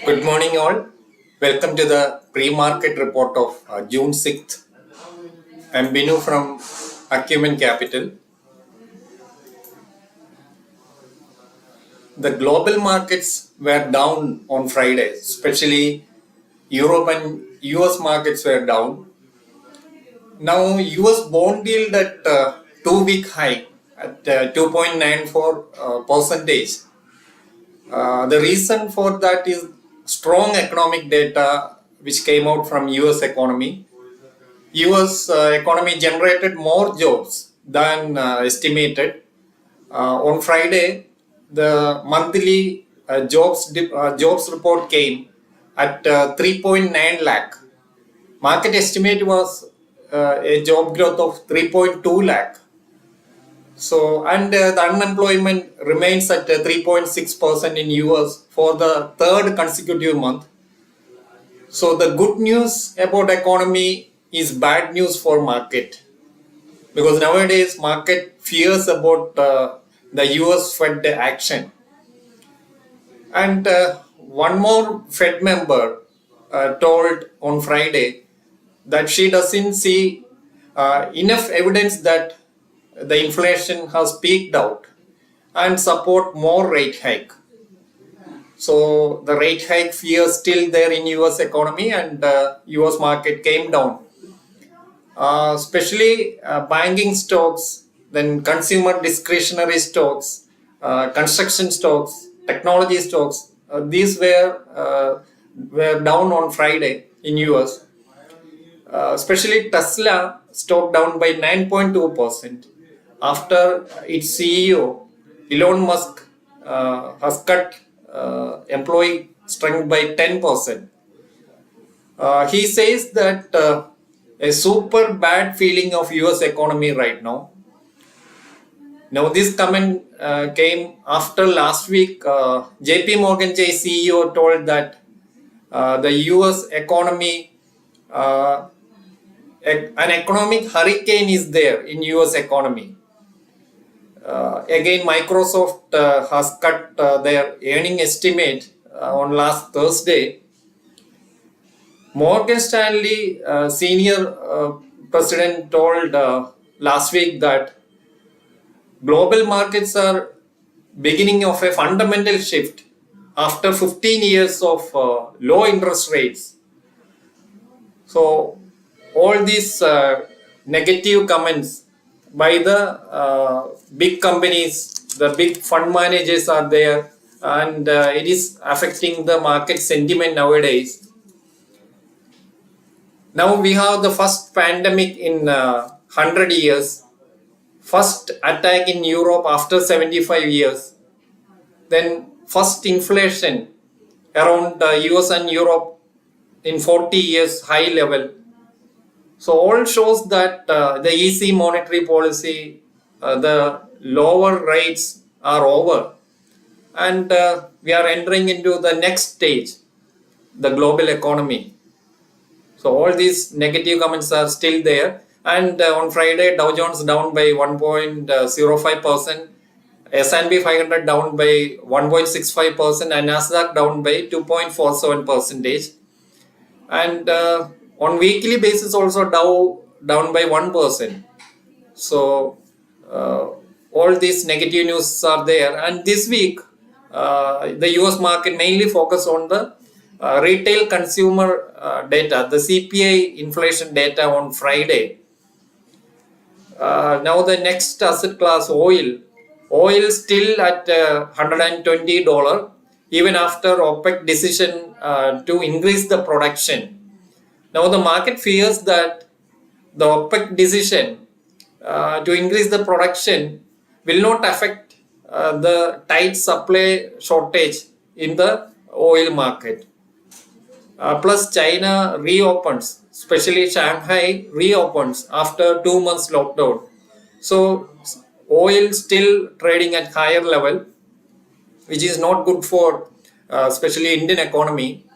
Good morning, all. Welcome to the pre-market report of June 6th. I'm Binu from Acumen Capital. The global markets were down on Friday, especially Europe and US markets were down. Now, US bond yield at 2-week high at 2.94 percentage. The reason for that is strong economic data which came out from US economy. US economy generated more jobs than estimated. On Friday, the monthly jobs report came at 3.9 lakh. Market estimate was a job growth of 3.2 lakh. So, and the unemployment remains at 3.6% in US for the third consecutive month. So, the good news about economy is bad news for market, because nowadays market fears about the US Fed action. And one more Fed member told on Friday that she doesn't see enough evidence that the inflation has peaked out and support more rate hike. So the rate hike fear still there in US economy, and US market came down. Especially banking stocks, then consumer discretionary stocks, construction stocks, technology stocks. These were down on Friday in US. Especially Tesla stock down by 9.2% after its CEO Elon Musk has cut employee strength by 10%. He says that a super bad feeling of US economy right now. Now this comment came after last week. JP Morgan Chase CEO told that the US economy, an economic hurricane is there in US economy. Again, Microsoft has cut their earning estimate on last Thursday. Morgan Stanley senior president told last week that global markets are beginning of a fundamental shift after 15 years of low interest rates. So all these negative comments by the big companies, the big fund managers are there, and it is affecting the market sentiment nowadays. Now we have the first pandemic in 100 years, first attack in Europe after 75 years, then first inflation around US and Europe in 40 years high level. So all shows that the easy monetary policy, the lower rates are over, and we are entering into the next stage, the global economy. So all these negative comments are still there. And on Friday, Dow Jones down by 1.05%, S&P 500 down by 1.65%, and Nasdaq down by 2.47%. And on weekly basis also Dow down by 1%. So all these negative news are there. And this week, the US market mainly focus on the retail consumer data, the CPI inflation data on Friday. Now the next asset class, oil still at $120 even after OPEC decision to increase the production. Now the market fears that the OPEC decision to increase the production will not affect the tight supply shortage in the oil market. Plus China reopens, especially Shanghai reopens after 2 months lockdown. So oil still trading at higher level, which is not good for especially Indian economy.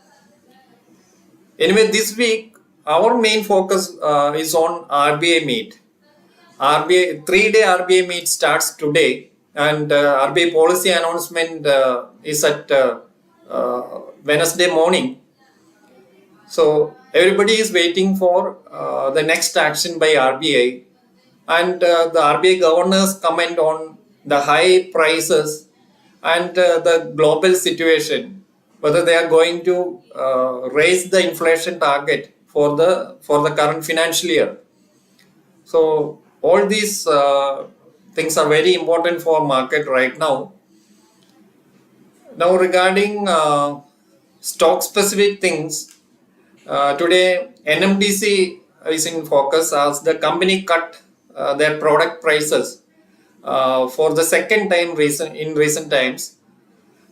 Anyway, this week our main focus is on RBI meet. RBI 3-day RBI meet starts today, and RBI policy announcement is at Wednesday morning. So everybody is waiting for the next action by RBI, and the RBI governors comment on the high prices and the global situation, whether they are going to raise the inflation target for the current financial year. So all these things are very important for market right now. Now regarding stock specific things, today NMDC is in focus as the company cut their product prices for the second time in recent times,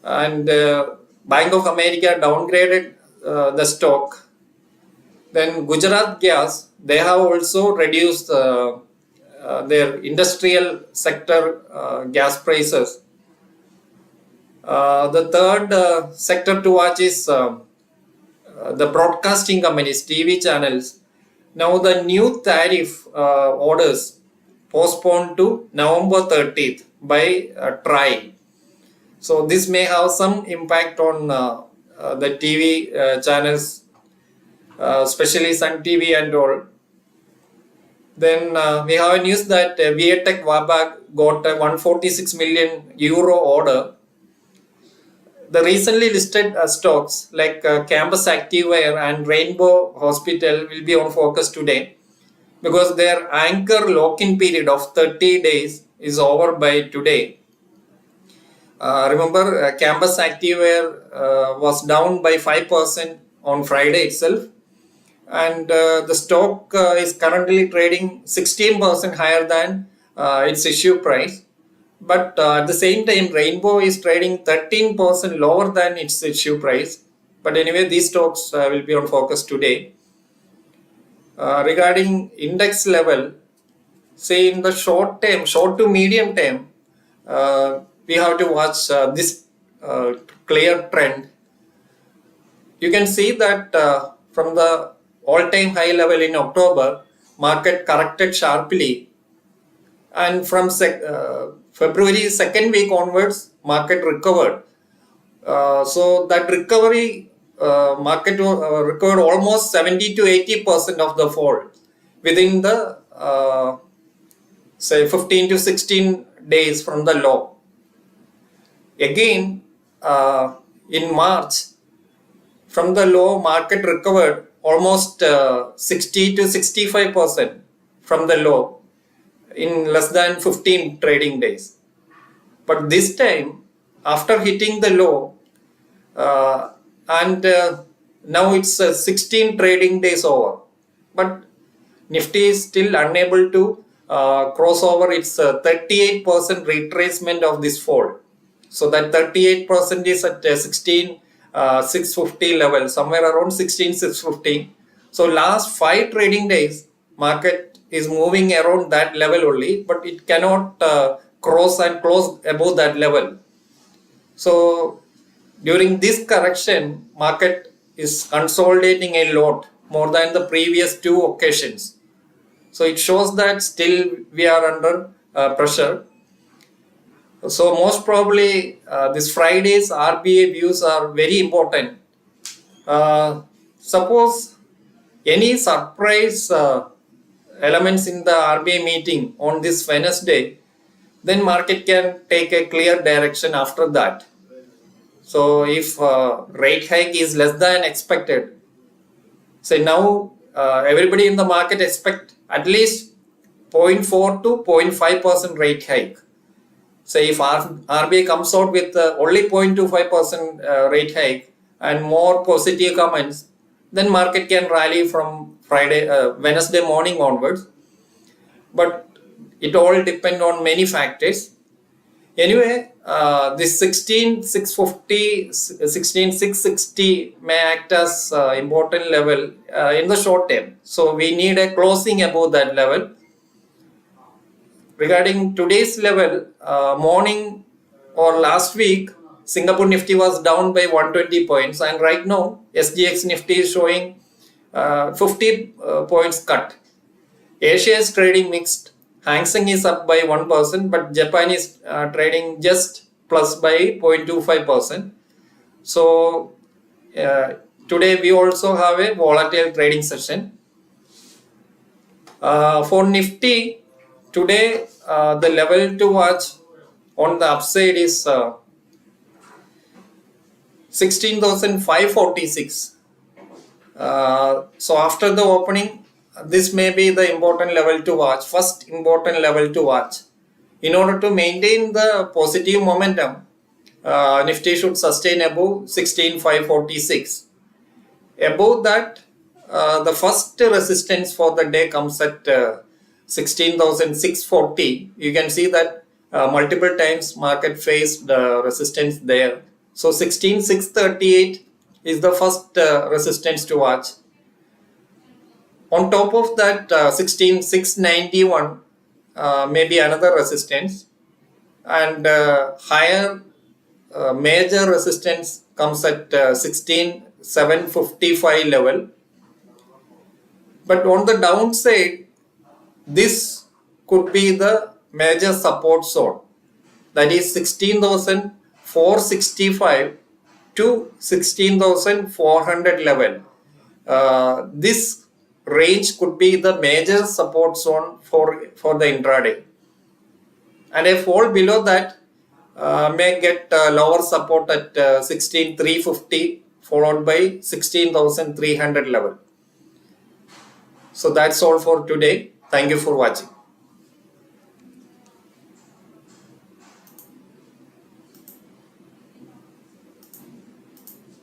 and Bank of America downgraded the stock. Then Gujarat Gas, they have also reduced their industrial sector gas prices. The third sector to watch is the broadcasting companies, TV channels. Now the new tariff orders postponed to November 30th by TRAI. So this may have some impact on the TV channels, especially Sun TV and all. Then we have a news that Viatech Wabag got a 146 million euro order. The recently listed stocks like Campus Activewear and Rainbow Hospital will be on focus today because their anchor lock-in period of 30 days is over by today. Remember, Campus Activewear was down by 5% on Friday itself, and the stock is currently trading 16% higher than its issue price. But at the same time, Rainbow is trading 13% lower than its issue price. But anyway, these stocks will be on focus today. Regarding index level, say in the short term, short to medium term, we have to watch this clear trend. You can see that from the all-time high level in October, market corrected sharply, and from February second week onwards, market recovered. So that recovery, market recovered almost 70 to 80% of the fall within the say 15 to 16 days from the low. Again, in March, from the low, market recovered almost 60 to 65% from the low in less than 15 trading days. But this time, after hitting the low, and now it's 16 trading days over, but Nifty is still unable to cross over its 38% retracement of this fall. So that 38% is at 16,650 level, somewhere around 16,650. So last 5 trading days, market is moving around that level only, but it cannot cross and close above that level. So during this correction, market is consolidating a lot more than the previous 2 occasions. So it shows that still we are under pressure. So most probably this Friday's RBI views are very important. Suppose any surprise elements in the RBI meeting on this Wednesday, then market can take a clear direction after that. So if rate hike is less than expected, say now everybody in the market expect at least 0.4 to 0.5% rate hike. Say if RBI comes out with only 0.25% rate hike and more positive comments, then market can rally from Wednesday morning onwards. But it all depends on many factors. Anyway, this 16,650, 16,660 may act as important level in the short term. So we need a closing above that level. Regarding today's level, morning or last week, Singapore Nifty was down by 120 points, and right now SGX Nifty is showing 50 points cut. Asia is trading mixed. Hang Seng is up by 1%, but Japan is trading just plus by 0.25%. So today we also have a volatile trading session. For Nifty, today the level to watch on the upside is 16,546. So after the opening, this may be the important level to watch, first important level to watch. In order to maintain the positive momentum, Nifty should sustain above 16,546. Above that, the first resistance for the day comes at 16,640. You can see that multiple times market faced resistance there. So 16,638 is the first resistance to watch. On top of that, 16,691 may be another resistance, and higher major resistance comes at 16,755 level. But on the downside, this could be the major support zone, that is 16,465 to 16,400 level. This range could be the major support zone for the intraday, and a fall below that may get lower support at 16,350 followed by 16,300 level. So that's all for today. Thank you for watching.